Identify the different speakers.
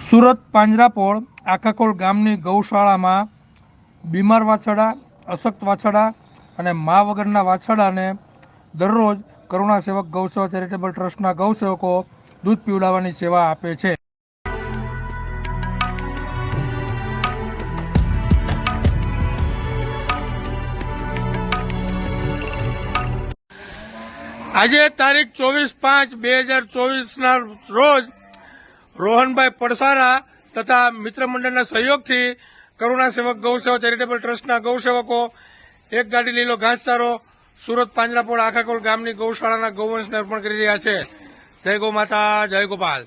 Speaker 1: સુરત પાંજરાપોળ આખાકોલ ગામની ગૌશાળામાં બીમાર વાછરડા, અશક્ત વાછરડા અને મા વગરના વાછરડાને દરરોજ કરુણા સેવક ગૌસેવા ચેરિટેબલ ટ્રસ્ટના ગૌસેવકો દૂધ પીવડાવવાની સેવા આપે છે. આજે તારીખ 24/5/2024ના રોજ રોહનભાઈ પડસારા તથા મિત્ર મંડળના સહયોગથી કરુણા સેવક ગૌસેવા ચેરિટેબલ ટ્રસ્ટના ગૌસેવકો એક ગાડી લીલો ઘાસચારો સુરત પાંજરાપોળ આખાકોલ ગામની ગૌશાળાના ગૌવંશને અર્પણ કરી રહ્યા છે. જય ગૌ માતા, જય ગોપાલ.